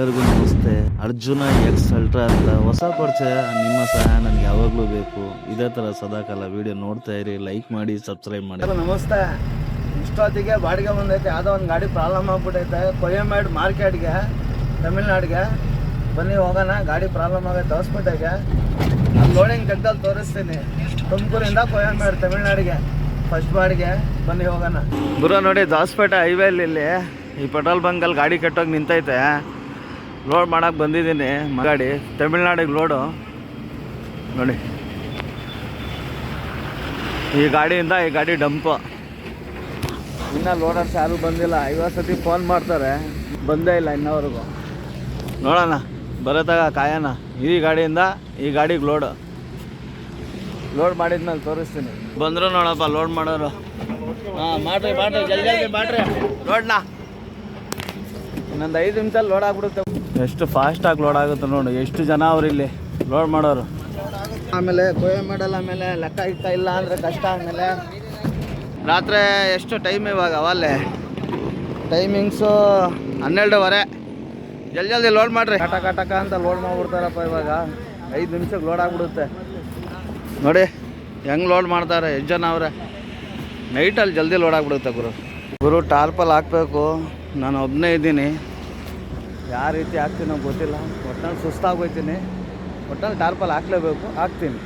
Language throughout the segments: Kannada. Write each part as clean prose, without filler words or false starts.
ಎಲ್ಲರಿಗೂ ನಮಸ್ತೆ. ಅರ್ಜುನ ಎಕ್ಸ್ ಅಲ್ಟ್ರಾ ಅಂತ ಹೊಸ ಪರಿಚಯ. ನಿಮ್ಮ ಸಹಾಯ ನನಗೆ ಯಾವಾಗಲೂ ಬೇಕು. ಇದೇ ಥರ ಸದಾಕಾಲ ವಿಡಿಯೋ ನೋಡ್ತಾ ಇರಿ, ಲೈಕ್ ಮಾಡಿ, ಸಬ್ಸ್ಕ್ರೈಬ್ ಮಾಡಿ. ನಮಸ್ತೆ. ಇಷ್ಟೊತ್ತಿಗೆ ಬಾಡಿಗೆ ಬಂದೈತೆ. ಯಾವುದೋ ಒಂದು ಗಾಡಿ ಪ್ರಾಬ್ಲಮ್ ಆಗ್ಬಿಟ್ಟೈತೆ. ಕೊಯ್ಯಮೇಡ್ ಮಾರ್ಕೆಟ್ಗೆ, ತಮಿಳ್ನಾಡಿಗೆ ಬನ್ನಿ ಹೋಗೋಣ. ಗಾಡಿ ಪ್ರಾಬ್ಲಮ್ ಆಗೈತೆ ಹೊಸ್ಪೇಟೆಗೆ. ನಾನು ಲೋಡಿಂಗ್ ಜಗ್ದಲ್ಲಿ ತೋರಿಸ್ತೀನಿ. ತುಮಕೂರಿಂದ ಕೊಯ್ಯಮೇಡ್ ತಮಿಳ್ನಾಡಿಗೆ ಫಸ್ಟ್ ಬಾಡಿಗೆ ಬನ್ನಿ ಹೋಗೋಣ. ಗುರು ನೋಡಿ, ಹೊಸ್ಪೇಟೆ ಹೈವೇಲಿ ಇಲ್ಲಿ ಈ ಪೆಟ್ರೋಲ್ ಬಂಕಲ್ಲಿ ಗಾಡಿ ಕೆಟ್ಟೋಗಿ ನಿಂತೈತೆ. ಲೋಡ್ ಮಾಡೋಕೆ ಬಂದಿದ್ದೀನಿ. ಗಾಡಿ ತಮಿಳ್ನಾಡಿಗೆ ಲೋಡು ನೋಡಿ. ಈ ಗಾಡಿಯಿಂದ ಈ ಗಾಡಿ ಡಂಪು. ಇನ್ನೂ ಲೋಡರ್ಸ್ ಯಾರೂ ಬಂದಿಲ್ಲ. 50 ಸತಿ ಫೋನ್ ಮಾಡ್ತಾರೆ, ಬಂದೇ ಇಲ್ಲ ಇನ್ನವರೆಗೂ. ನೋಡೋಣ, ಬರೋತಾಗ ಕಾಯೋಣ. ಈ ಗಾಡಿಯಿಂದ ಈ ಗಾಡಿಗೆ ಲೋಡ್ ಮಾಡಿದ್ಮೇಲೆ ತೋರಿಸ್ತೀನಿ. ಬಂದರು ನೋಡಪ್ಪ ಲೋಡ್ ಮಾಡೋರು. ಹಾಂ, ಮಾಡ್ರಿ ಜಲ್ದಿ ಮಾಡ್ರಿ ಲೋಡ್ನ. ಇನ್ನೊಂದು 5 ನಿಮಿಷದಲ್ಲಿ ಲೋಡ್ ಆಗ್ಬಿಡುತ್ತೆ. ಎಷ್ಟು ಫಾಸ್ಟಾಗಿ ಲೋಡ್ ಆಗುತ್ತೆ ನೋಡು. ಎಷ್ಟು ಜನ ಅವ್ರು ಇಲ್ಲಿ ಲೋಡ್ ಮಾಡೋರು. ಆಮೇಲೆ ಕೊಯ್ಯಮೇಡಲ್ಲ, ಆಮೇಲೆ ಲೆಕ್ಕ ಇತ್ತ ಇಲ್ಲ ಅಂದರೆ ಕಷ್ಟ. ಆಮೇಲೆ ರಾತ್ರಿ ಎಷ್ಟು ಟೈಮ್ ಇವಾಗ? ಅವಲ್ಲೇ ಟೈಮಿಂಗ್ಸು 12:15. ಜಲ್ದಿ ಲೋಡ್ ಮಾಡಿರಿ. ಕಟಕ ಅಂತ ಲೋಡ್ ಮಾಡ್ಬಿಡ್ತಾರಪ್ಪ. ಇವಾಗ 5 ನಿಮಿಷಕ್ಕೆ ಲೋಡ್ ಆಗಿಬಿಡುತ್ತೆ ನೋಡಿ. ಹೆಂಗೆ ಲೋಡ್ ಮಾಡ್ತಾರೆ, ಎಷ್ಟು ಜನ ಅವರೇ. ನೈಟಲ್ಲಿ ಜಲ್ದಿ ಲೋಡ್ ಆಗಿಬಿಡುತ್ತೆ ಗುರು. ಟಾರ್ಪಲ್ ಹಾಕಬೇಕು. ನಾನು ಒಬ್ಬನೇ ಇದ್ದೀನಿ. ಯಾವ ರೀತಿ ಹಾಕ್ತೀನೋ ಗೊತ್ತಿಲ್ಲ. ಒಟ್ಟಿನಲ್ಲಿ ಸುಸ್ತಾಗೋಯ್ತೀನಿ. ಒಟ್ಟಿನಲ್ಲಿ ಟಾರ್ಪಲ್ ಹಾಕ್ಲೇಬೇಕು. ಹಾಕ್ತೀನಿ.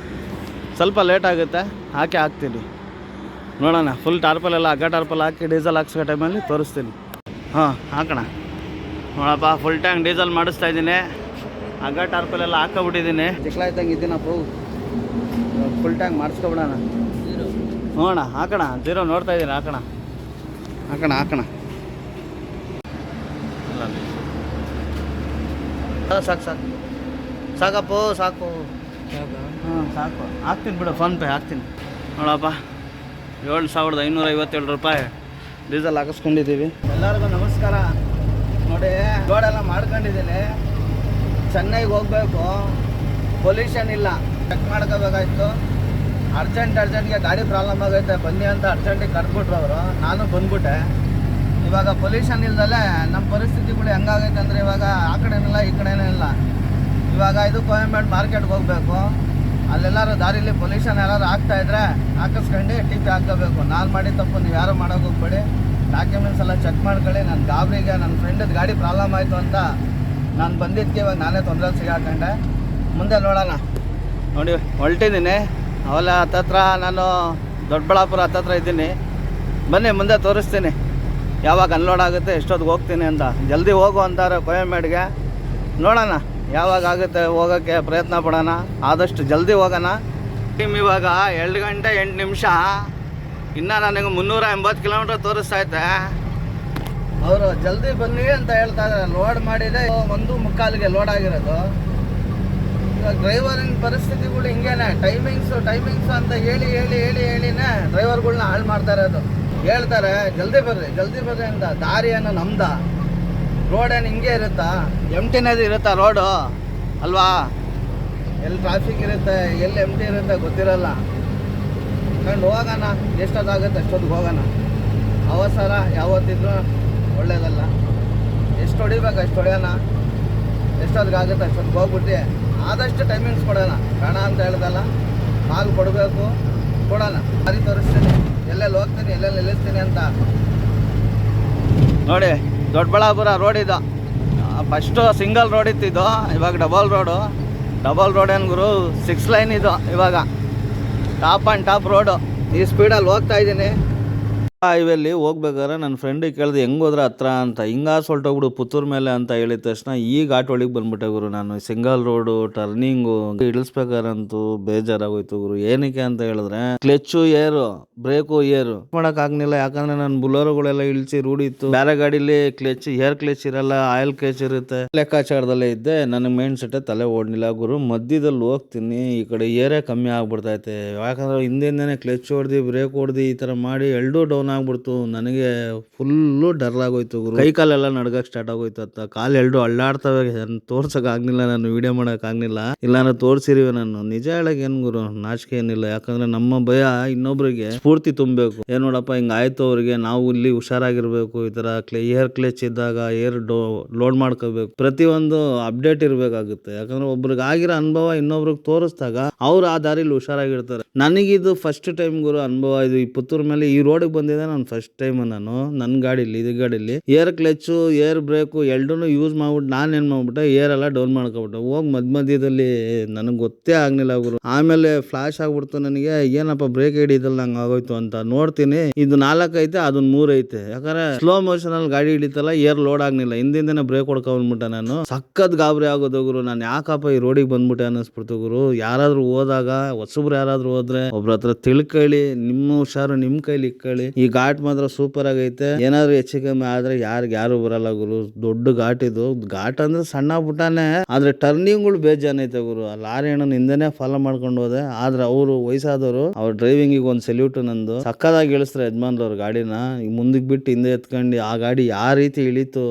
ಸ್ವಲ್ಪ ಲೇಟ್ ಆಗುತ್ತೆ, ಹಾಕ್ತೀನಿ. ನೋಡೋಣ. ಫುಲ್ ಟಾರ್ಪಲೆಲ್ಲ ಹಗ್ಗ ಟಾರ್ಪಲ್ ಹಾಕಿ ಡೀಸೆಲ್ ಹಾಕ್ಸೋ ಟೈಮಲ್ಲಿ ತೋರಿಸ್ತೀನಿ. ಹಾಂ, ಹಾಕೋಣ. ನೋಡಪ್ಪ, ಫುಲ್ ಟ್ಯಾಂಕ್ ಡೀಸೆಲ್ ಮಾಡಿಸ್ತಾ ಇದ್ದೀನಿ. ಹಗ್ಗ ಟಾರ್ಪಲೆಲ್ಲ ಹಾಕೋಬಿಟ್ಟಿದ್ದೀನಿ. ಚಿಕ್ಕಲಾಯ್ತಂಗೆ ಇದ್ದೀನಪ್ಪ. Full tank ಮಾಡಿಸ್ಕೊಬಿಡೋಣ. ನೋಡೋಣ, ಹಾಕೋಣ. ಜೀರೋ ನೋಡ್ತಾ ಇದ್ದೀನಿ. ಹಾಕೋಣ. ಸಾಕಪ್ಪು, ಸಾಕು. ಹಾಂ, ಸಾಕು. ಹಾಕ್ತೀನಿ ಬಿಡು, ಫೋನ್ಪೇ ಹಾಕ್ತೀನಿ. ನೋಡಪ್ಪ, 7,557 ರೂಪಾಯಿ ಡೀಸೆಲ್ ಹಾಕಿಸ್ಕೊಂಡಿದ್ದೀವಿ. ಎಲ್ಲರಿಗೂ ನಮಸ್ಕಾರ. ನೋಡಿ, ಲೋಡೆಲ್ಲ ಮಾಡ್ಕೊಂಡಿದ್ದೀನಿ. ಚೆನ್ನೈಗೆ ಹೋಗ್ಬೇಕು. ಪೊಲ್ಯೂಷನ್ ಇಲ್ಲ, ಚೆಕ್ ಮಾಡ್ಕೋಬೇಕಾಯ್ತು. ಅರ್ಜೆಂಟ್ಗೆ ಗಾಡಿ ಪ್ರಾಬ್ಲಮ್ ಆಗೈತೆ, ಬನ್ನಿ ಅಂತ ಅರ್ಜೆಂಟಿಗೆ ಕರೆದ್ಬಿಟ್ರು ಅವರು. ನಾನು ಬಂದ್ಬಿಟ್ಟೆ. ಇವಾಗ ಪೊಲ್ಯೂಷನ್ ಇಲ್ದಲೆ ನಮ್ಮ ಪರಿಸ್ಥಿತಿಗಳು ಹೆಂಗಾಗೈತೆ ಅಂದರೆ, ಇವಾಗ ಆ ಕಡೆನಿಲ್ಲ ಈ ಕಡೆನೇ ಇಲ್ಲ. ಇವಾಗ ಇದು ಕೊಯ್ಯಮೇಡ್ ಮಾರ್ಕೆಟ್ಗೆ ಹೋಗಬೇಕು. ಅಲ್ಲೆಲ್ಲರೂ ದಾರಿಲಿ ಪೊಲ್ಯೂಷನ್ ಯಾರು ಆಗ್ತಾಯಿದ್ರೆ ಹಾಕಿಸ್ಕೊಂಡು ಟಿಪಿ ಹಾಕ್ಕೋಬೇಕು. ನಾನು ಮಾಡಿ ತಪ್ಪು ನೀವು ಯಾರು ಮಾಡೋಕೆ ಹೋಗ್ಬೇಡಿ. ಡಾಕ್ಯುಮೆಂಟ್ಸ್ ಎಲ್ಲ ಚೆಕ್ ಮಾಡ್ಕೊಳ್ಳಿ. ನನ್ನ ಗಾಬರಿಗೆ ನನ್ನ ಫ್ರೆಂಡದ ಗಾಡಿ ಪ್ರಾಬ್ಲಮ್ ಆಯಿತು ಅಂತ ನಾನು ಬಂದಿದ್ದಕ್ಕೆ ಇವಾಗ ನಾನೇ ತೊಂದರೆ ಸಿಗಾಕೊಂಡೆ. ಮುಂದೆ ನೋಡೋಣ. ನೋಡಿ, ಹೊಲ್ಟಿದ್ದೀನಿ. ಅವೆಲ್ಲ ಹತ್ತತ್ರ ನಾನು ದೊಡ್ಡಬಳ್ಳಾಪುರ ಹತ್ತತ್ರ ಇದ್ದೀನಿ. ಬನ್ನಿ, ಮುಂದೆ ತೋರಿಸ್ತೀನಿ ಯಾವಾಗ ಅನ್ಲೋಡ್ ಆಗುತ್ತೆ, ಎಷ್ಟೊತ್ತಿಗೆ ಹೋಗ್ತೀನಿ ಅಂತ. ಜಲ್ದಿ ಹೋಗು ಅಂತಾರೆ ಕೊಯ್ಯಮೇಡ್ಗೆ. ನೋಡೋಣ ಯಾವಾಗ ಆಗುತ್ತೆ, ಹೋಗೋಕ್ಕೆ ಪ್ರಯತ್ನ ಪಡೋಣ. ಆದಷ್ಟು ಜಲ್ದಿ ಹೋಗೋಣ. ಟೈಮ್ ಇವಾಗ 2 ಗಂಟೆ 8 ನಿಮಿಷ. ಇನ್ನು ನನಗೆ 380 ಕಿಲೋಮೀಟ್ರ್ ತೋರಿಸ್ತೈತೆ. ಅವರು ಜಲ್ದಿ ಬನ್ನಿ ಅಂತ ಹೇಳ್ತಾ ಇದ್ದಾರೆ. ಲೋಡ್ ಮಾಡಿದೆ 1:45ಗೆ ಲೋಡ್ ಆಗಿರೋದು. ಇವಾಗ ಡ್ರೈವರಿನ ಪರಿಸ್ಥಿತಿಗಳು ಹಿಂಗೇನೆ. ಟೈಮಿಂಗ್ಸು ಅಂತ ಹೇಳಿನೇ ಡ್ರೈವರ್ಗಳ್ನ ಹಾಳು ಮಾಡ್ತಾ ಇರೋದು. ಹೇಳ್ತಾರೆ ಜಲ್ದಿ ಬರ್ರಿ ಅಂತ. ದಾರಿ ಏನೋ ನಮ್ದ, ರೋಡ್ ಏನು ಹಿಂಗೆ ಇರುತ್ತಾ? ಎಂಟಿನೇದು ಇರುತ್ತಾ ರೋಡು ಅಲ್ವಾ? ಎಲ್ಲಿ ಟ್ರಾಫಿಕ್ ಇರುತ್ತೆ, ಎಲ್ಲಿ ಎಂಟಿ ಇರುತ್ತೆ ಗೊತ್ತಿರಲ್ಲ. ಕಂಡು ಹೋಗೋಣ. ಎಷ್ಟೊತ್ತಾಗುತ್ತೆ ಅಷ್ಟೊತ್ತಿಗೆ ಹೋಗೋಣ. ಅವಸರ ಯಾವತ್ತಿದ್ರು ಒಳ್ಳೇದಲ್ಲ. ಎಷ್ಟು ಹೊಡಿಬೇಕು ಅಷ್ಟು ಹೊಡೆಯೋಣ. ಎಷ್ಟೊತ್ತಿಗಾಗುತ್ತೆ ಅಷ್ಟೊತ್ತಿಗೆ ಹೋಗ್ಬಿಟ್ಟು ಆದಷ್ಟು ಟೈಮಿಂಗ್ಸ್ ಕೊಡೋಣ. ಬೇಡ ಅಂತ ಹೇಳ್ದಲ್ಲ, ಹಾಲು ಕೊಡೋಣ. ದಾರಿ ತೋರಿಸ್ತೀನಿ, ಎಲ್ಲೆಲ್ಲಿ ಹೋಗ್ತೀನಿ, ಎಲ್ಲೆಲ್ಲಿ ನಿಲ್ಲಿಸ್ತೀನಿ ಅಂತ. ನೋಡಿ, ದೊಡ್ಡಬಳ್ಳಾಪುರ ರೋಡ್ ಇದು. ಫಸ್ಟು ಸಿಂಗಲ್ ರೋಡ್ ಇತ್ತಿದ್ದು, ಇವಾಗ ಡಬಲ್ ರೋಡ್ ಏನು ಗುರು, 6 ಲೈನ್ ಇದು. ಇವಾಗ ಟಾಪ್ ರೋಡು. ಈ ಸ್ಪೀಡಲ್ಲಿ ಹೋಗ್ತಾ ಇದ್ದೀನಿ. ಹೈವೇಲಿ ಹೋಗ್ಬೇಕಾದ್ರೆ ನನ್ನ ಫ್ರೆಂಡಿಗೆ ಕೇಳಿದೆ ಹೆಂಗೆ ಹೋದ್ರೆ ಹತ್ರ ಅಂತ. ಹೊಲ್ಟೋಗ್ಬಿಡು ಪುತ್ತೂರು ಮೇಲೆ ಅಂತ ಹೇಳಿದ ತಕ್ಷಣ ಈ ಘಾಟ್ ಒಳಗೆ ಬಂದ್ಬಿಟ್ಟೆ ಗುರು. ನಾನು ಸಿಂಗಲ್ ರೋಡು ಟರ್ನಿಂಗು ಇಳಿಸ್ಬೇಕಾರಂತೂ ಬೇಜಾರಾಗೋಯ್ತು ಗುರು. ಏನಕ್ಕೆ ಅಂತ ಹೇಳಿದ್ರೆ ಕ್ಲಚ್ಚು ಬ್ರೇಕು ಮಾಡೋಕ್ಕಾಗಲಿಲ್ಲ. ಯಾಕಂದ್ರೆ ನನ್ನ ಬುಲೋರುಗಳೆಲ್ಲ ಇಳಿಸಿ ರೂಢಿತ್ತು. ಬೇರೆ ಗಾಡೀಲಿ ಏರ್ ಕ್ಲಚ್ ಇರಲ್ಲ, ಆಯಿಲ್ ಕ್ಲಚ್ ಇರುತ್ತೆ. ಲೆಕ್ಕಾಚಾರದಲ್ಲೇ ಇದ್ದೆ. ನನಗೆ ಮೈಂಡ್ ಸೆಟ್ಟೇ ತಲೆ ಓಡಲಿಲ್ಲ ಗುರು. ಮಧ್ಯದಲ್ಲಿ ಹೋಗ್ತೀನಿ, ಈ ಕಡೆ ಏರೇ ಕಮ್ಮಿ ಆಗ್ಬಿಡ್ತೈತೆ. ಯಾಕಂದ್ರೆ ಹಿಂದಿಂದನೇ ಕ್ಲಚ್ ಹೊಡೆದು ಬ್ರೇಕ್ ಹೊಡೆದು ಈ ಥರ ಮಾಡಿ 2 ಡೌನ್ ಡೌನ್ ಆಗ್ಬಿಡ್ತು. ನನಗೆ ಫುಲ್ಲು ಡರ್ ಆಗೋಯ್ತು ಗುರು. ಕೈ ಕಾಲೆಲ್ಲ ನಡ್ಗಕ್ ಸ್ಟಾರ್ಟ್ ಆಗೋಯ್ತು ಅಂತ. ಕಾಲು ಎರಡು ಅಳ್ಳಾಡ್ತವೆ. ತೋರ್ಸಕ್ ಆಗ್ಲಿಲ್ಲ, ನಾನು ವಿಡಿಯೋ ಮಾಡಕ್ ಆಗ್ಲಿಲ್ಲ. ಇಲ್ಲಾಂದ್ರೆ ತೋರ್ಸಿರಿವೆ ನಾನು. ನಿಜ ಹೇಳಕ್ ಏನ್ ಗುರು, ನಾಚಿಕೆ ಏನಿಲ್ಲ. ಯಾಕಂದ್ರೆ ನಮ್ಮ ಭಯ ಇನ್ನೊಬ್ರಿಗೆ ಸ್ಫೂರ್ತಿ ತುಂಬಬೇಕು. ಏನ್ ನೋಡಪ್ಪ ಹಿಂಗ ಆಯ್ತು ಅವ್ರಿಗೆ, ನಾವು ಇಲ್ಲಿ ಹುಷಾರಾಗಿರ್ಬೇಕು. ಈ ತರ ಏರ್ ಕ್ಲಚ್ ಇದ್ದಾಗ ಏರ್ ಲೋಡ್ ಮಾಡ್ಕೋಬೇಕು. ಪ್ರತಿಯೊಂದು ಅಪ್ಡೇಟ್ ಇರ್ಬೇಕಾಗುತ್ತೆ. ಯಾಕಂದ್ರೆ ಒಬ್ರಿಗೆ ಆಗಿರೋ ಅನುಭವ ಇನ್ನೊಬ್ರಿಗೆ ತೋರಿಸಿದಾಗ ಅವ್ರು ಆ ದಾರಿಲಿ ಹುಷಾರಾಗಿರ್ತಾರೆ. ನನಗಿದು ಫಸ್ಟ್ ಟೈಮ್ ಗುರು ಅನುಭವ. ಇದು ಈ ಪುತ್ತೂರ್ ಮೇಲೆ ಈ ರೋಡಿಗೆ ಬಂದಿದೆ ನಾನು ಫಸ್ಟ್ ಟೈಮ್. ನಾನು ನನ್ನ ಗಾಡಿಲಿ, ಇದು ಗಾಡಿಲಿ ಏರ್ ಕ್ಲಚ್ ಏರ್ ಬ್ರೇಕು ಎರಡನ್ನೂ ಯೂಸ್ ಮಾಡ್ಬಿಟ್ಟು ನಾನು ಏನ್ ಮಾಡ್ಬಿಟ್ಟೆ, ಏರ್ ಎಲ್ಲ ಡೌನ್ ಮಾಡ್ಕೊಬಿಟ್ಟೆ. ಹೋಗಿ ಮಧ್ಯದಲ್ಲಿ ನನಗೆ ಗೊತ್ತೇ ಆಗ್ಲಿಲ್ಲ ಗುರು. ಆಮೇಲೆ ಫ್ಲಾಶ್ ಆಗ್ಬಿಡ್ತು ನನಗೆ, ಏನಪ್ಪ ಬ್ರೇಕ್ ಹಿಡಿದಲ್ಲ ನಂಗೆ ಆಗೋಯ್ತು ಅಂತ ನೋಡ್ತೀನಿ. ಇದು 4 ಐತೆ, ಅದನ್ನ 3 ಐತೆ. ಯಾಕಂದ್ರೆ ಸ್ಲೋ ಮೋಷನ್ ಅಲ್ಲಿ ಗಾಡಿ ಹಿಡಿತಲ್ಲ, ಏರ್ ಲೋಡ್ ಆಗ್ಲಿಲ್ಲ. ಹಿಂದಿಂದನೇ ಬ್ರೇಕ್ ಹೊಡ್ಕೊಂಡ್ಬಿಟ್ಟೆ ನಾನು. ಸಖತ್ ಗಾಬರಿ ಆಗೋದು ಗುರು. ನಾನು ಯಾಕಪ್ಪ ಈ ರೋಡಿಗೆ ಬಂದ್ಬಿಟ್ಟೆ ಅನ್ನಿಸ್ಬಿಡ್ತು ಗುರು. ಯಾರಾದ್ರೂ ಹೋದಾಗ, ಹೊಸಬ್ರು ಯಾರಾದ್ರೂ ಹೋದ್ರೆ ಒಬ್ರ ಹತ್ರ ತಿಳ್ಕೊಳ್ಳಿ, ನಿಮ್ಮ ಹುಷಾರು ನಿಮ್ ಕೈಲಿ ಇಕ್ಕಳಿ. ಈ ಘಾಟ್ ಮಾತ್ರ ಸೂಪರ್ ಆಗೈತೆ. ಏನಾದ್ರು ಹೆಚ್ಚು ಕಮ್ಮಿ ಆದ್ರೆ ಯಾರು ಬರಲ್ಲ ಗುರು. ದೊಡ್ಡ ಘಾಟ್ ಇದು. ಘಾಟ್ ಅಂದ್ರೆ ಸಣ್ಣ ಪುಟ್ಟನೇ, ಆದ್ರೆ ಟರ್ನಿಂಗ್ಗಳು ಬೇಜಾನ್ ಐತೆ ಗುರು. ಆ ಲಾರಿ ಅಣ್ಣನ ಹಿಂದೆನೆ ಫಾಲೋ ಮಾಡ್ಕೊಂಡು ಹೋದೆ. ಆದ್ರೆ ಅವರು ವಯಸ್ಸಾದವರು, ಅವ್ರ ಡ್ರೈವಿಂಗಿಗೆ ಒಂದು ಸೆಲ್ಯೂಟ್ ನಂದು. ಸಕ್ಕದಾಗಿ ಇಳಿಸ್ತಾರೆ ಯಜಮಾನ್ರವ್ರ ಗಾಡಿನ. ಮುಂದಕ್ಕೆ ಬಿಟ್ಟು ಹಿಂದೆ ಎತ್ಕೊಂಡು ಆ ಗಾಡಿ ಯಾವ ರೀತಿ ಇಳಿತು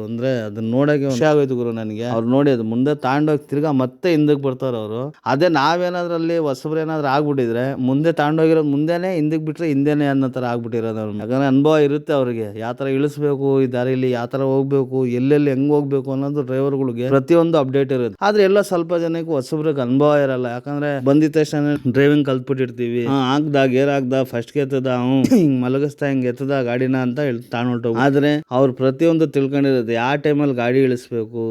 ಅಂದ್ರೆ ಅದನ್ನ ನೋಡಕ್ಕೆ ಖುಷಿ ಆಗೋಯ್ತು ಗುರು ನನಗೆ. ಅವ್ರು ನೋಡಿ ಅದು ಮುಂದೆ ತಾಂಡೋಗಿ ತಿರ್ಗಾ ಮತ್ತೆ ಹಿಂದಕ್ಕೆ ಬರ್ತಾರ ಅವರು. ಅದೇ ನಾವೇನಾದ್ರೂ ಅಲ್ಲಿ ಹೊಸಬ್ರು ಏನಾದ್ರು ಆಗ್ಬಿಟ್ಟಿದ್ರೆ, ಮುಂದೆ ತಾಂಡೋಗಿರೋದು ಮುಂದೆನೆ, ಹಿಂದಕ್ಕೆ ಬಿಟ್ರೆ ಹಿಂದೆನೆ ಅನ್ನೋ ತರ ಆಗ್ಬಿಟ್ಟಿರೋದು ಅವ್ರು. ಯಾಕಂದ್ರೆ ಅನುಭವ ಇರುತ್ತೆ ಅವ್ರಿಗೆ, ಯಾವ ತರ ಇಳಿಸ್ಬೇಕು, ಈ ದಾರಿಲಿ ಯಾವ ತರ ಹೋಗ್ಬೇಕು, ಎಲ್ಲೆಲ್ಲಿ ಹೆಂಗ್ ಹೋಗ್ಬೇಕು ಅನ್ನೋದು ಡ್ರೈವರ್ಗಳಿಗೆ ಪ್ರತಿಯೊಂದು ಅಪ್ಡೇಟ್ ಇರುತ್ತೆ. ಆದ್ರೆ ಎಲ್ಲ ಸ್ವಲ್ಪ ಜನಕ್ಕೆ ಹೊಸಬ್ರಿಗೆ ಅನುಭವ ಇರಲ್ಲ. ಯಾಕಂದ್ರೆ ಬಂದಿದ ತಕ್ಷಣ ಡ್ರೈವಿಂಗ್ ಕಲ್ತ್ಬಿಟ್ಟಿರ್ತೀವಿ. ಗೇರ್ ಹಾಕ್ದ, ಫಸ್ಟ್ ಎತ್ತದ, ಹಿಂಗ್ ಮಲಗಿಸ್ತಾ ಹಿಂಗ್ ಎತ್ತದ ಗಾಡಿನ ಅಂತ ತಾಣೊಟ್ಟು. ಆದ್ರೆ ಅವ್ರು ಪ್ರತಿಯೊಂದು ತಿಳ್ಕೊಂಡಿರುತ್ತೆ. ಯಾವ ಟೈಮಲ್ಲಿ ಗಾಡಿ ಇಳಿಸ್ಬೇಕು,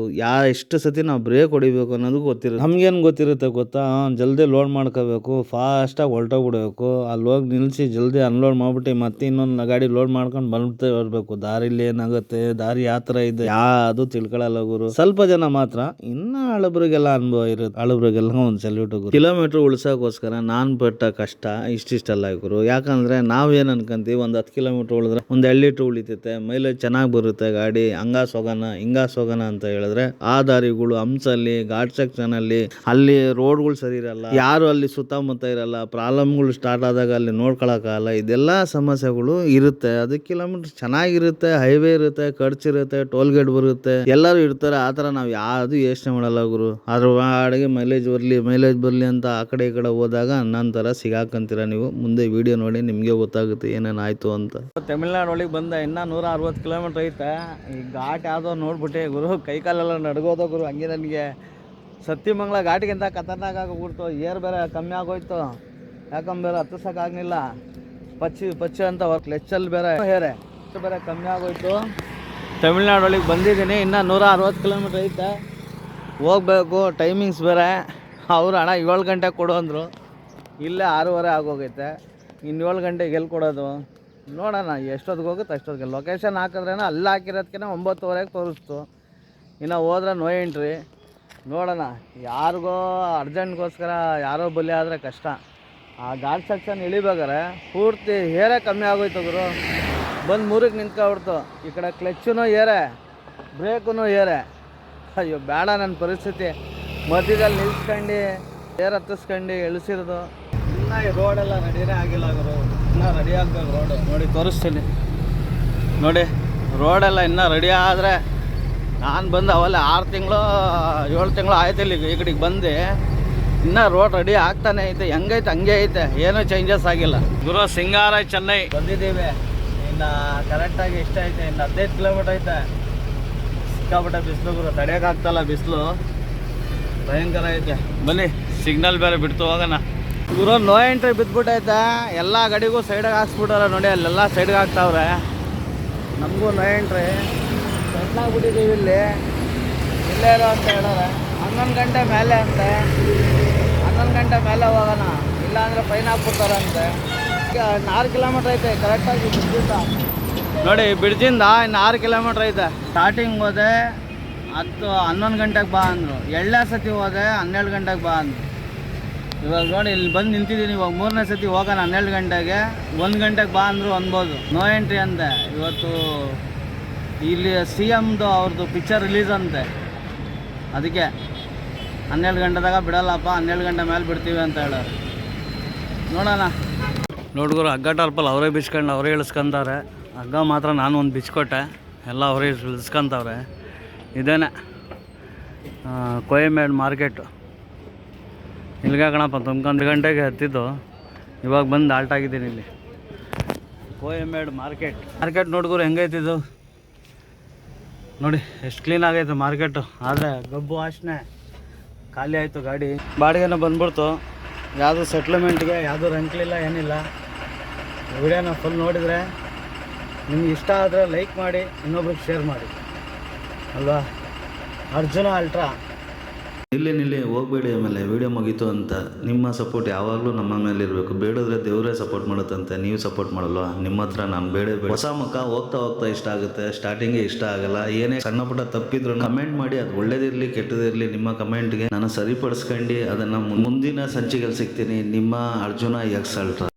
ಎಷ್ಟು ಸತಿ ನಾವು ಬ್ರೇಕ್ ಹೊಡಿಬೇಕು ಅನ್ನೋದು ಗೊತ್ತಿರುತ್ತೆ. ನಮ್ಗೇನ್ ಗೊತ್ತಿರುತ್ತೆ ಗೊತ್ತಾ, ಜಲ್ದಿ ಲೋಡ್ ಮಾಡ್ಕೋಬೇಕು, ಫಾಸ್ಟ್ ಆಗಿ ಹೊಲ್ಟೋಗ್ಬಿಡ್ಬೇಕು. ಅಲ್ಲಿ ಹೋಗಿ ನಿಲ್ಸಿ ಜಲ್ದಿ ಅನ್ಲೋಡ್ ಮಾಡ್ಬಿಟ್ಟು ಮತ್ತೆ ಇನ್ನೊಂದು ಗಾಡಿ ಲೋಡ್ ಮಾಡ್ಕೊಂಡು ಬಂದ್ಬಿಡ್ತಾ ಇರ್ಬೇಕು. ದಾರಿಲಿ ಏನಾಗುತ್ತೆ, ದಾರಿ ಯಾವ ತರ ಇದೆ ಯಾವುದು ತಿಳ್ಕೊಳ್ಳಲ್ಲ ಗುರು. ಸ್ವಲ್ಪ ಜನ ಮಾತ್ರ. ಇನ್ನ ಹಳಬ್ರಿಗೆಲ್ಲ ಅನುಭವ ಇರುತ್ತೆ. ಹಳಬ್ರಿಗೆಲ್ಲ ಒಂದು ಸೆಲ್ಯೂಟ್ ಗುರು. ಕಿಲೋಮೀಟರ್ ಉಳ್ಸೋಕೋಸ್ಕರ ನಾನ್ ಪಟ್ಟ ಕಷ್ಟ ಇಷ್ಟಿಷ್ಟಲ್ಲ ಗುರು. ಯಾಕಂದ್ರೆ ನಾವೇನ್ ಅನ್ಕೊಂತೀವಿ, ಒಂದ್ 10 ಕಿಲೋಮೀಟರ್ ಉಳಿದ್ರೆ ಒಂದ್ 2 ಲೀಟರ್ ಉಳಿತೈತೆ, ಮೈಲೇಜ್ ಚೆನ್ನಾಗಿ ಬರುತ್ತೆ ಗಾಡಿ, ಹಂಗಾಸ್ ಹೋಗೋಣ ಅಂತ ಹೇಳಿದ್ರೆ ಆ ದಾರಿಗಳು ಹಂಸಲ್ಲಿ, ಘಾಟ್ ಸೆಕ್ಷನ್ ಅಲ್ಲಿ ರೋಡ್ಗಳು ಸರಿ ಇರಲ್ಲ, ಯಾರು ಅಲ್ಲಿ ಸುತ್ತಮುತ್ತ ಇರಲ್ಲ, ಪ್ರಾಬ್ಲಮ್ಗಳು ಸ್ಟಾರ್ಟ್ ಆದಾಗ ಅಲ್ಲಿ ನೋಡ್ಕೊಳಕ್ಕಾಗಲ್ಲ. ಇದೆಲ್ಲ ಸಮಸ್ಯೆಗಳು ಇರುತ್ತೆ. 10 ಕಿಲೋಮೀಟರ್ ಚೆನ್ನಾಗಿರುತ್ತೆ, ಹೈವೇ ಇರುತ್ತೆ, ಖರ್ಚಿರುತ್ತೆ, ಟೋಲ್ ಗೇಟ್ ಬರುತ್ತೆ, ಎಲ್ಲರೂ ಇರ್ತಾರೆ. ಆ ಥರ ನಾವು ಯಾವುದು ಯೋಚನೆ ಮಾಡಲ್ಲ ಗುರು. ಅದ್ರ ವಾಡಿಗೆ ಮೈಲೇಜ್ ಬರಲಿ ಅಂತ ಆ ಕಡೆ ಈ ಕಡೆ ಹೋದಾಗ ನನ್ನ ಥರ ಸಿಗಾಕಂತೀರ ನೀವು. ಮುಂದೆ ವಿಡಿಯೋ ನೋಡಿ ನಿಮಗೆ ಗೊತ್ತಾಗುತ್ತೆ ಏನೇನಾಯ್ತು ಅಂತ. ತಮಿಳ್ನಾಡು ಒಳಗೆ ಬಂದ, ಇನ್ನೂ 160 ಕಿಲೋಮೀಟರ್ ಐತೆ. ಈ ಘಾಟ್ ಯಾವುದೋ ನೋಡ್ಬಿಟ್ಟೆ ಗುರು, ಕೈಕಾಲೆಲ್ಲ ನಡ್ಗೋದ ಗುರು. ಹಂಗೆ ನನಗೆ ಸತ್ಯಮಂಗಲ ಘಾಟಿಗಿಂತ ಖತರ್ನಾಕ್ ಆಗೋಗ್ಬಿಡ್ತು. ಏರ್ ಬೇರೆ ಕಮ್ಮಿ ಆಗೋಯ್ತು, ಯಾಕಂದ್ರೆ ಹತ್ತಿಸೋಕ್ಕಾಗಲಿಲ್ಲ. ಪಚ್ಚಿ ಅಂತ ಕ್ಲಚ್ಚಲ್ಲಿ ಬೇರೆ ಬೇರೆ ಕಮ್ಮಿ ಆಗೋಯ್ತು. ತಮಿಳ್ನಾಡು ಒಳಗೆ ಬಂದಿದ್ದೀನಿ, ಇನ್ನೂ 160 ಕಿಲೋಮೀಟ್ರ್ ಐತೆ, ಹೋಗ್ಬೇಕು. ಟೈಮಿಂಗ್ಸ್ ಬೇರೆ ಅವರು ಹಣ 7 ಗಂಟೆಗೆ ಕೊಡು ಅಂದರು. ಇಲ್ಲೇ 6:30 ಆಗೋಗೈತೆ. ಇನ್ನು 7 ಗಂಟೆಗೆ ಎಲ್ಲಿ ಕೊಡೋದು ನೋಡೋಣ. ಎಷ್ಟೊತ್ತಿಗೆ ಹೋಗುತ್ತೆ ಅಷ್ಟೊತ್ತಿಗೆ. ಲೊಕೇಶನ್ ಹಾಕಿದ್ರೇನ ಅಲ್ಲಿ ಹಾಕಿರೋದಕ್ಕೆ 9:30ಗೆ ತೋರಿಸ್ತು. ಇನ್ನು ಹೋದ್ರೆ ನೋ ಎಂಟ್ರಿ. ನೋಡೋಣ. ಯಾರಿಗೋ ಅರ್ಜೆಂಟ್ಗೋಸ್ಕರ ಯಾರೋ ಬಲಿ ಆದರೆ ಕಷ್ಟ. ಆ ಘಾಟ್ ಸೆಕ್ಷನ್ ಇಳಿಬೇಕಾರೆ ಪೂರ್ತಿ ಏರೇ ಕಮ್ಮಿ ಆಗೋಯ್ತು ಗುರು. ಬಂದು 3ಕ್ಕೆ ನಿಂತ್ಕೊಬಿಡ್ತು. ಈ ಕಡೆ ಕ್ಲಚ್ಚೂ ಏರೆ, ಬ್ರೇಕೂ ಏರೆ. ಅಯ್ಯೋ ಬೇಡ ನನ್ನ ಪರಿಸ್ಥಿತಿ. ಮಧ್ಯದಲ್ಲಿ ನಿಲ್ಸ್ಕೊಂಡು ಏರ್ ಹತ್ತಿಸ್ಕೊಂಡು ಇಳಿಸಿರೋದು. ಇನ್ನೂ ಈ ರೋಡೆಲ್ಲ ರೆಡಿನೇ ಆಗಿಲ್ಲ ಗುರು. ಇನ್ನೂ ರೆಡಿ ಆಗಬೇಕು ರೋಡು. ನೋಡಿ ತೋರಿಸ್ತೀನಿ ನೋಡಿ, ರೋಡೆಲ್ಲ ಇನ್ನೂ ರೆಡಿ ಆದರೆ. ನಾನು ಬಂದು ಅವಲ್ಲೇ 6 ತಿಂಗಳು 7 ತಿಂಗಳು ಆಯ್ತು ಇಲ್ಲಿ ಈ ಕಡೆಗೆ ಬಂದು. ಇನ್ನೂ ರೋಡ್ ರೆಡಿ ಆಗ್ತಾನೆ ಐತೆ. ಹೆಂಗೈತೆ ಹಂಗೆ ಐತೆ, ಏನೂ ಚೇಂಜಸ್ ಆಗಿಲ್ಲ ಗುರು. ಸಿಂಗಾರ ಚೆನ್ನೈ ಬಂದಿದ್ದೀವಿ. ಇನ್ನು ಕರೆಕ್ಟಾಗಿ ಇಷ್ಟ ಐತೆ, ಇನ್ನು 15 ಕಿಲೋಮೀಟ್ರ್ ಐತೆ. ಸಿಕ್ಕಾಪಟ್ಟೆ ಬಿಸಿಲು ಗುರು, ತಡೆಯೋಕ್ಕಾಗ್ತಲ್ಲ ಬಿಸಿಲು, ಭಯಂಕರ ಐತೆ. ಬನ್ನಿ, ಸಿಗ್ನಲ್ ಬೇರೆ ಬಿಡ್ತು ಹೋಗೋಣ ಗುರು. No entry ಬಿದ್ದುಬಿಟ್ಟೈತೆ. ಎಲ್ಲ ಗಾಡಿಗೂ ಸೈಡಿಗೆ ಹಾಕ್ಸ್ಬಿಟ್ಟಾರೆ ನೋಡಿ, ಅಲ್ಲೆಲ್ಲ ಸೈಡ್ಗೆ ಹಾಕ್ತಾವ್ರೆ. ನಮಗೂ ನೋ ಎಂಟ್ರಿ. ಸಣ್ಣಾಗ್ಬಿಟ್ಟಿದ್ದೀವಿ ಇಲ್ಲಿ. ಇಲ್ಲೇ ಇರೋ ಅಂತ ಹೇಳೋರೆ. 11 ಗಂಟೆ ಮೇಲೆ ಅಂತೆ. 11 ಗಂಟೆ ಮೇಲೆ ಹೋಗೋಣ, ಇಲ್ಲಾಂದರೆ ಫೈನ್ ಹಾಕ್ಬಿಡ್ತಾರಂತೆ. 6 ಕಿಲೋಮೀಟ್ರ್ ಐತೆ ಕರೆಕ್ಟಾಗಿ ಬಿಡ್ಜಿಂದ. ನೋಡಿ ಬಿಡ್ಜಿಂದ ಇನ್ನು 6 ಕಿಲೋಮೀಟ್ರ್ ಐತೆ. ಸ್ಟಾರ್ಟಿಂಗ್ ಹೋದೆ 11 ಗಂಟೆಗೆ ಬಾ ಅಂದರು. 2ನೇ ಸತಿ ಹೋದೆ 12 ಗಂಟೆಗೆ ಬಾ ಅಂದರು. ಇವಾಗ ನೋಡಿ ಇಲ್ಲಿ ಬಂದು ನಿಂತಿದ್ದೀನಿ. ಇವಾಗ 3ನೇ ಸತಿ ಹೋಗೋಣ 12 ಗಂಟೆಗೆ. 1 ಗಂಟೆಗೆ ಬಾ ಅಂದರು ಅನ್ಬೋದು. ನೋ ಎಂಟ್ರಿ ಅಂತೆ. ಇವತ್ತು ಇಲ್ಲಿ CMದು ಅವ್ರದ್ದು ಪಿಕ್ಚರ್ ರಿಲೀಸ್ ಅಂತೆ. ಅದಕ್ಕೆ 12 ಗಂಟೆದಾಗ ಬಿಡಲ್ಲಪ್ಪ, 12 ಗಂಟೆ ಮೇಲೆ ಬಿಡ್ತೀವಿ ಅಂತ ಹೇಳೋರು. ನೋಡೋಣ. ನೋಡ್ಗುರು ಹಗ್ಗ ಟಾರ್ಪಲ್ ಅವರೇ ಬಿಚ್ಕೊಂಡು ಅವರೇ ಇಳಿಸ್ಕೊಂತವ್ರೆ. ಹಗ್ಗ ಮಾತ್ರ ನಾನು ಒಂದು ಬಿಚ್ಕೊಟ್ಟೆ, ಎಲ್ಲ ಅವರೇ ಇಳಿಸ್ಕೊಂತವ್ರೆ. ಇದೇನೆ ಕೊಯಮೇಡ್ ಮಾರ್ಕೆಟು. ಇಲ್ಲಿಗೆ ಕಣಪ್ಪ ತುಂಬ್ಕೊಂಡು ಗಂಟೆಗೆ ಹತ್ತಿದ್ದು, ಇವಾಗ ಬಂದು ಆಲ್ಟ್ ಆಗಿದ್ದೀನಿ ಇಲ್ಲಿ. ಕೊಯಮೇಡ್ ಮಾರ್ಕೆಟ್ ನೋಡ್ಗುರು ಹೆಂಗೈತಿದ್ದು ನೋಡಿ, ಎಷ್ಟು ಕ್ಲೀನ್ ಆಗೈತೆ ಮಾರ್ಕೆಟು. ಆದರೆ ಗಬ್ಬು ವಾಸನೆ, ಖಾಲಿ ಆಯಿತು ಗಾಡಿ. ಬಾಡಿಗೆನ ಬಂದ್ಬಿಡ್ತು, ಯಾವುದು ಸೆಟ್ಲ್ಮೆಂಟ್ಗೆ ಯಾವುದು ರಂಕ್ಲಿಲ್ಲ, ಏನಿಲ್ಲ. ವಿಡಿಯೋನ ಫುಲ್ ನೋಡಿದರೆ ನಿಮ್ಗೆ ಇಷ್ಟ ಆದರೆ ಲೈಕ್ ಮಾಡಿ, ಇನ್ನೊಬ್ರಿಗೆ ಶೇರ್ ಮಾಡಿ ಅಲ್ವಾ. ಅರ್ಜುನ ಅಲ್ಟ್ರಾ. ನಿಲ್ಲಿ ಹೋಗಬೇಡಿ. ಆಮೇಲೆ ವೀಡಿಯೋ ಮುಗೀತು ಅಂತ ನಿಮ್ಮ ಸಪೋರ್ಟ್ ಯಾವಾಗಲೂ ನಮ್ಮ ಮೇಲೆ ಇರಬೇಕು. ಬೇಡಿದ್ರೆ ದೇವರೇ ಸಪೋರ್ಟ್ ಮಾಡುತ್ತಂತೆ, ನೀವು ಸಪೋರ್ಟ್ ಮಾಡಲ್ವಾ? ನಿಮ್ಮ ಹತ್ರ ನಾನು ಬೇಡ. ಹೊಸ ಮುಖ ಹೋಗ್ತಾ ಇಷ್ಟ ಆಗುತ್ತೆ, ಸ್ಟಾರ್ಟಿಂಗೇ ಇಷ್ಟ ಆಗಲ್ಲ. ಏನೇ ಸಣ್ಣ ಪುಟ್ಟ ತಪ್ಪಿದ್ರು ಕಮೆಂಟ್ ಮಾಡಿ, ಅದು ಒಳ್ಳೇದಿರಲಿ ಕೆಟ್ಟದಿರಲಿ ನಿಮ್ಮ ಕಮೆಂಟ್ಗೆ ನಾನು ಸರಿಪಡಿಸ್ಕೊಂಡು ಅದನ್ನು ಮುಂದಿನ ಸಂಚಿಕೆಯಲ್ಲಿ ಸಿಗ್ತೀನಿ. ನಿಮ್ಮ ಅರ್ಜುನ ಎಕ್ಸ್ ಅಲ್ಟ್ರಾ.